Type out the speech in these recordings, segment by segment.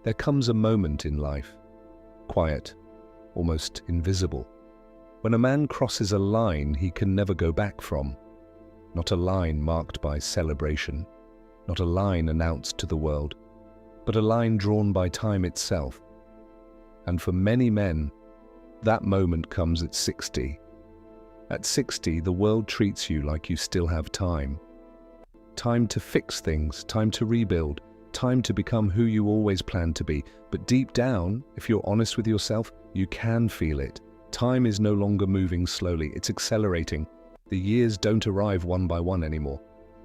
There comes a moment in life, quiet, almost invisible, when a man crosses a line he can never go back from. Not a line marked by celebration, not a line announced to the world, but a line drawn by time itself. And for many men, that moment comes at 60. At 60, the world treats you like you still have time. Time to fix things, time to rebuild, time to become who you always planned to be. But deep down, if you're honest with yourself, you can feel it. Time is no longer moving slowly, it's accelerating. The years don't arrive one by one anymore.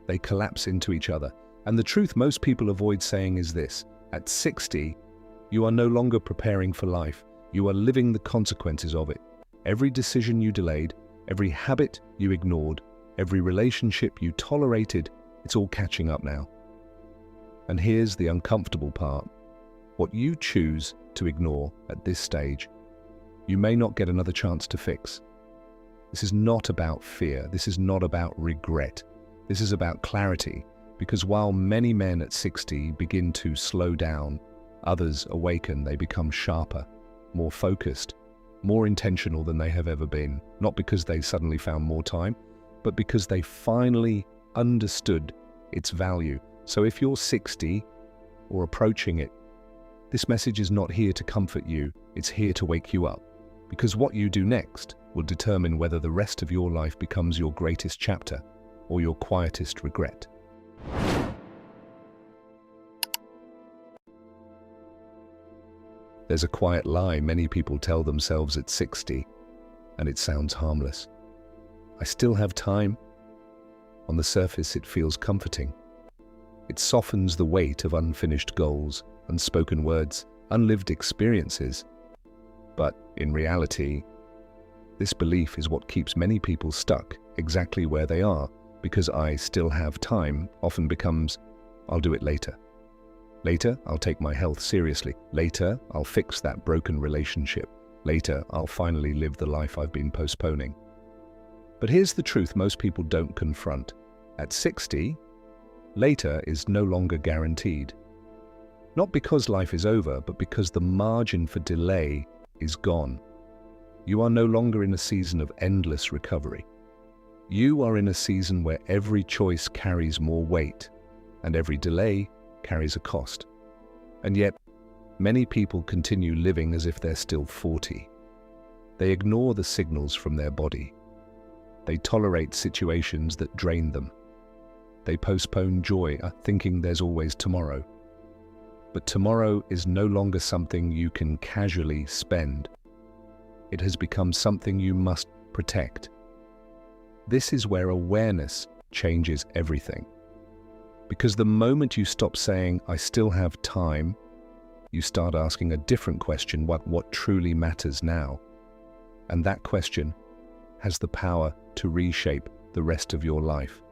They collapse into each other. And the truth most people avoid saying is this: at 60, you are no longer preparing for life. You are living the consequences of it. Every decision you delayed, every habit you ignored, every relationship you tolerated, it's all catching up now. And here's the uncomfortable part. What you choose to ignore at this stage, you may not get another chance to fix. This is not about fear. This is not about regret. This is about clarity. Because while many men at 60 begin to slow down, others awaken, they become sharper, more focused, more intentional than they have ever been. Not because they suddenly found more time, but because they finally understood its value. So if you're 60 or approaching it, this message is not here to comfort you, it's here to wake you up. Because what you do next will determine whether the rest of your life becomes your greatest chapter or your quietest regret. There's a quiet lie many people tell themselves at 60, and it sounds harmless. I still have time. On the surface, it feels comforting. It softens the weight of unfinished goals, unspoken words, unlived experiences. But in reality, this belief is what keeps many people stuck exactly where they are, because I still have time often becomes, I'll do it later. Later, I'll take my health seriously. Later, I'll fix that broken relationship. Later, I'll finally live the life I've been postponing. But here's the truth most people don't confront. At 60, later is no longer guaranteed. Not because life is over, but because the margin for delay is gone. You are no longer in a season of endless recovery. You are in a season where every choice carries more weight, and every delay carries a cost. And yet, many people continue living as if they're still 40. They ignore the signals from their body. They tolerate situations that drain them. They postpone joy, thinking there's always tomorrow. But tomorrow is no longer something you can casually spend. It has become something you must protect. This is where awareness changes everything. Because the moment you stop saying, I still have time, you start asking a different question, what truly matters now? And that question has the power to reshape the rest of your life.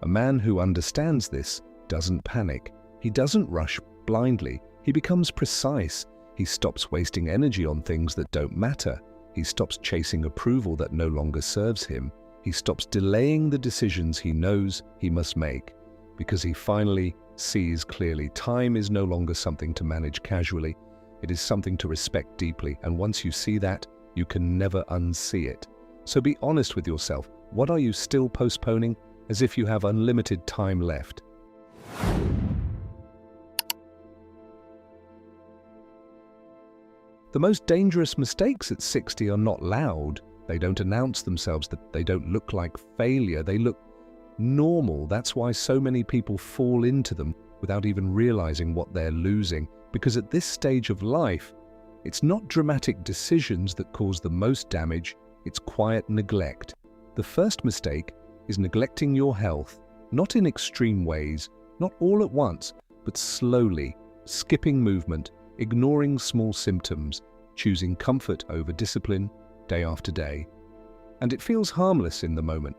A man who understands this doesn't panic. He doesn't rush blindly. He becomes precise. He stops wasting energy on things that don't matter. He stops chasing approval that no longer serves him. He stops delaying the decisions he knows he must make, because he finally sees clearly. Time is no longer something to manage casually. It is something to respect deeply, and once you see that, you can never unsee it. So be honest with yourself. What are you still postponing, as if you have unlimited time left? The most dangerous mistakes at 60 are not loud. They don't announce themselves, that they don't look like failure. They look normal. That's why so many people fall into them without even realizing what they're losing. Because at this stage of life, it's not dramatic decisions that cause the most damage, it's quiet neglect. The first mistake is neglecting your health, not in extreme ways, not all at once, but slowly, skipping movement, ignoring small symptoms, choosing comfort over discipline day after day. And it feels harmless in the moment,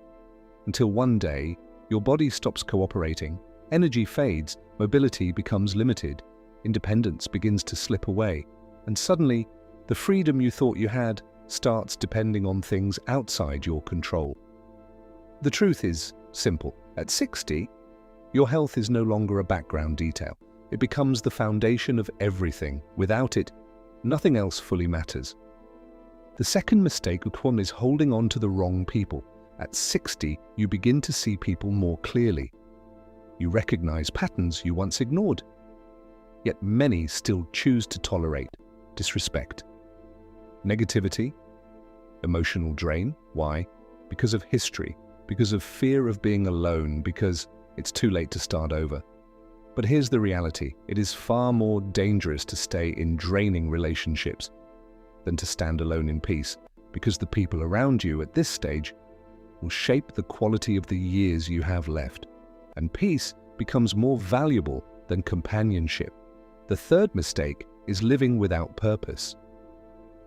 until one day your body stops cooperating, energy fades, mobility becomes limited, independence begins to slip away, and suddenly the freedom you thought you had starts depending on things outside your control. The truth is simple. At 60, your health is no longer a background detail. It becomes the foundation of everything. Without it, nothing else fully matters. The second mistake one is holding on to the wrong people. At 60, you begin to see people more clearly. You recognize patterns you once ignored. Yet many still choose to tolerate disrespect, negativity, emotional drain. Why? Because of history, because of fear of being alone, because it's too late to start over. But here's the reality. It is far more dangerous to stay in draining relationships than to stand alone in peace, because the people around you at this stage will shape the quality of the years you have left, and peace becomes more valuable than companionship. The third mistake is living without purpose.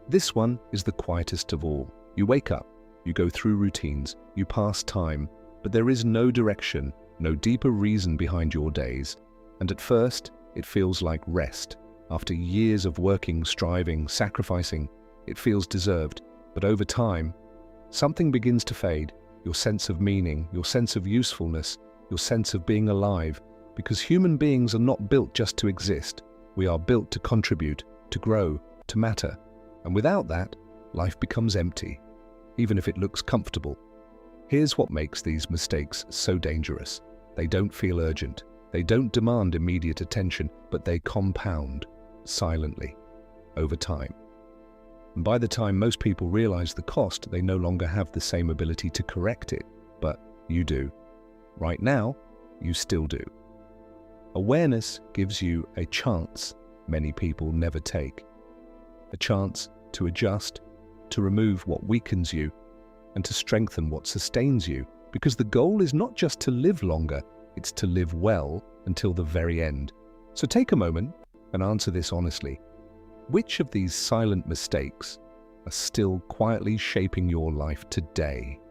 This one is the quietest of all. You wake up, you go through routines, you pass time, but there is no direction, no deeper reason behind your days. And at first, it feels like rest. After years of working, striving, sacrificing, it feels deserved. But over time, something begins to fade. Your sense of meaning, your sense of usefulness, your sense of being alive. Because human beings are not built just to exist. We are built to contribute, to grow, to matter. And without that, life becomes empty, even if it looks comfortable. Here's what makes these mistakes so dangerous. They don't feel urgent. They don't demand immediate attention, but they compound silently over time. And by the time most people realize the cost, they no longer have the same ability to correct it. But you do. Right now, you still do. Awareness gives you a chance many people never take. A chance to adjust, to remove what weakens you, and to strengthen what sustains you. Because the goal is not just to live longer, it's to live well until the very end. So take a moment and answer this honestly. Which of these silent mistakes are still quietly shaping your life today?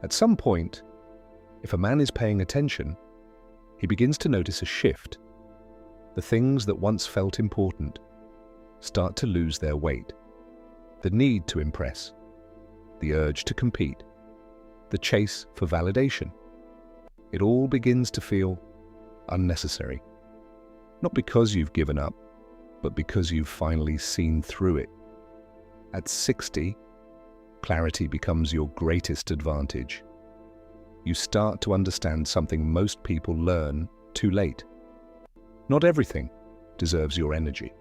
At some point, if a man is paying attention, he begins to notice a shift. The things that once felt important start to lose their weight. The need to impress, the urge to compete, the chase for validation. It all begins to feel unnecessary. Not because you've given up, but because you've finally seen through it. At 60, clarity becomes your greatest advantage. You start to understand something most people learn too late. Not everything deserves your energy.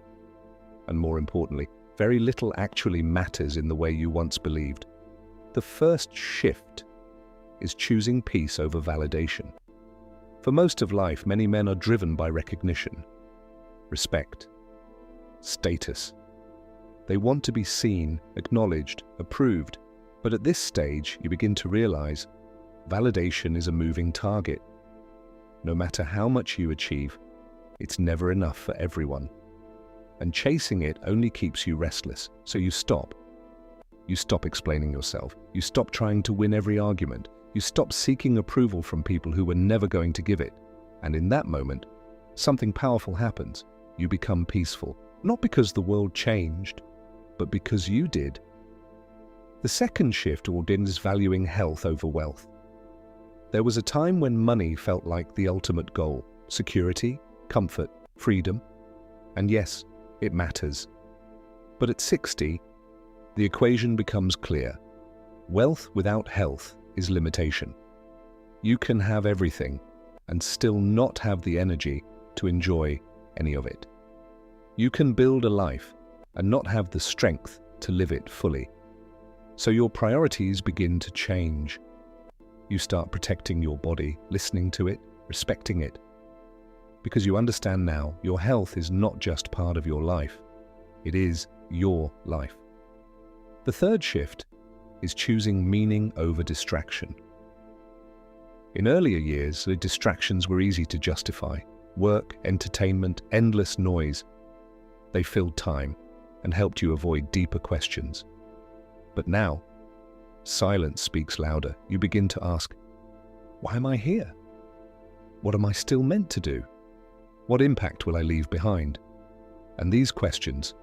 And more importantly, very little actually matters in the way you once believed. The first shift is choosing peace over validation. For most of life, many men are driven by recognition, respect, status. They want to be seen, acknowledged, approved. But at this stage, you begin to realize validation is a moving target. No matter how much you achieve, it's never enough for everyone. And chasing it only keeps you restless, so you stop. You stop explaining yourself. You stop trying to win every argument. You stop seeking approval from people who were never going to give it. And in that moment, something powerful happens. You become peaceful. Not because the world changed, but because you did. The second shift is valuing health over wealth. There was a time when money felt like the ultimate goal. Security, comfort, freedom. And yes, it matters. But at 60, the equation becomes clear. Wealth without health is limitation. You can have everything and still not have the energy to enjoy any of it. You can build a life and not have the strength to live it fully. So your priorities begin to change. You start protecting your body, listening to it, respecting it. Because you understand now, your health is not just part of your life. It is your life. The third shift is choosing meaning over distraction. In earlier years, the distractions were easy to justify. Work, entertainment, endless noise. They filled time and helped you avoid deeper questions. But now, silence speaks louder. You begin to ask, why am I here? What am I still meant to do? What impact will I leave behind? And these questions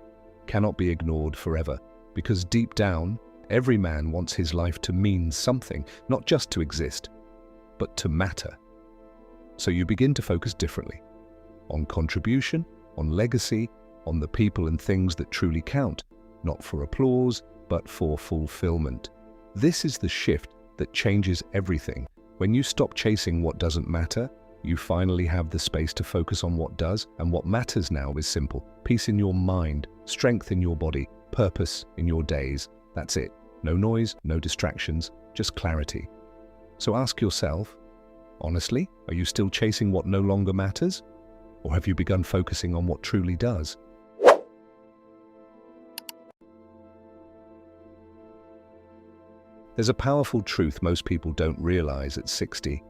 cannot be ignored forever, because deep down, every man wants his life to mean something, not just to exist. but to matter. So you begin to focus differently on contribution, on legacy, on the people and things that truly count, not for applause, but for fulfillment. This is the shift that changes everything. When you stop chasing what doesn't matter, you finally have the space to focus on what does, and what matters now is simple. Peace in your mind, strength in your body, purpose in your days. That's it. No noise, no distractions, just clarity. So ask yourself, honestly, are you still chasing what no longer matters? Or have you begun focusing on what truly does? There's a powerful truth most people don't realize at 60.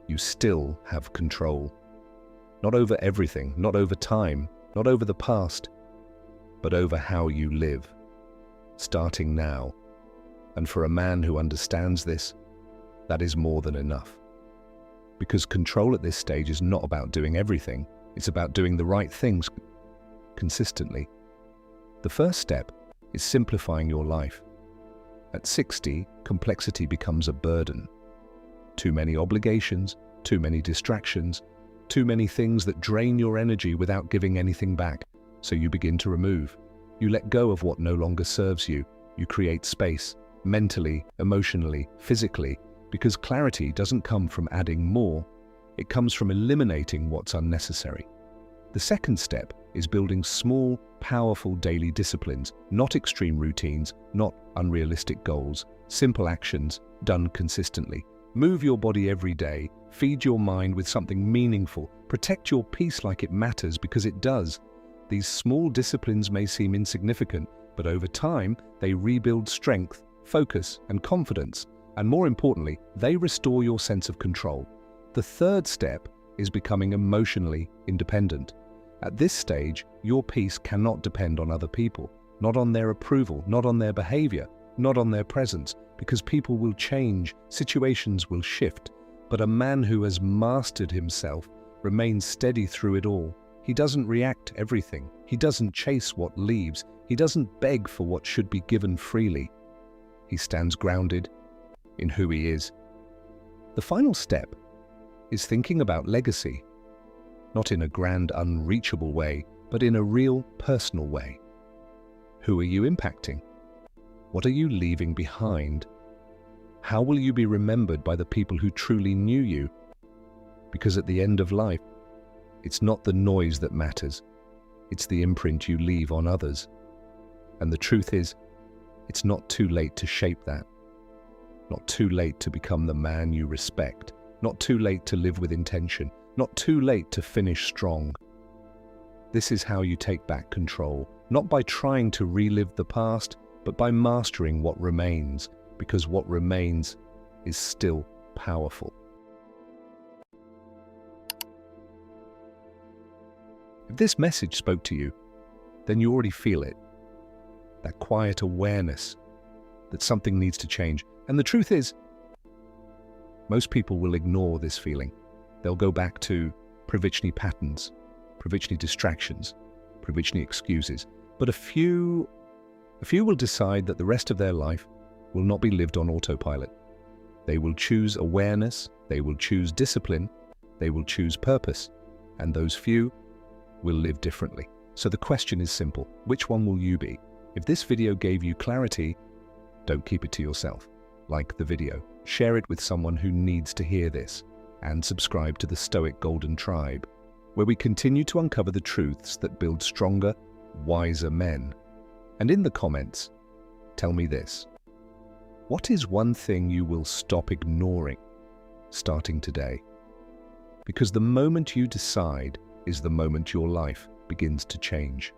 You still have control. Not over everything, not over time, not over the past, but over how you live, starting now. And for a man who understands this, that is more than enough. Because control at this stage is not about doing everything, it's about doing the right things consistently. The first step is simplifying your life. At 60, complexity becomes a burden. Too many obligations, too many distractions, too many things that drain your energy without giving anything back. So you begin to remove. You let go of what no longer serves you. You create space, mentally, emotionally, physically, because clarity doesn't come from adding more, it comes from eliminating what's unnecessary. The second step is building small, powerful daily disciplines, not extreme routines, not unrealistic goals, simple actions done consistently. Move your body every day, feed your mind with something meaningful, protect your peace like it matters because it does. These small disciplines may seem insignificant, but over time, they rebuild strength, focus, and confidence. And more importantly, they restore your sense of control. The third step is becoming emotionally independent. At this stage, your peace cannot depend on other people, not on their approval, not on their behavior, not on their presence, because people will change, situations will shift. But a man who has mastered himself remains steady through it all. He doesn't react to everything. He doesn't chase what leaves. He doesn't beg for what should be given freely. He stands grounded in who he is. The final step is thinking about legacy, not in a grand, unreachable way, but in a real, personal way. Who are you impacting? What are you leaving behind? How will you be remembered by the people who truly knew you? Because at the end of life, it's not the noise that matters, it's the imprint you leave on others. And the truth is, it's not too late to shape that. Not too late to become the man you respect. Not too late to live with intention. Not too late to finish strong. This is how you take back control, not by trying to relive the past, but by mastering what remains, because what remains is still powerful. If this message spoke to you, then you already feel it. That quiet awareness that something needs to change. And the truth is, most people will ignore this feeling. They'll go back to provisional patterns, provisional distractions, provisional excuses. But a few will decide that the rest of their life will not be lived on autopilot. They will choose awareness, they will choose discipline, they will choose purpose, and those few will live differently. So the question is simple: which one will you be? If this video gave you clarity, don't keep it to yourself. Like the video, share it with someone who needs to hear this, and subscribe to the Stoic Golden Tribe, where we continue to uncover the truths that build stronger, wiser men. And in the comments, tell me this: what is one thing you will stop ignoring starting today? Because the moment you decide is the moment your life begins to change.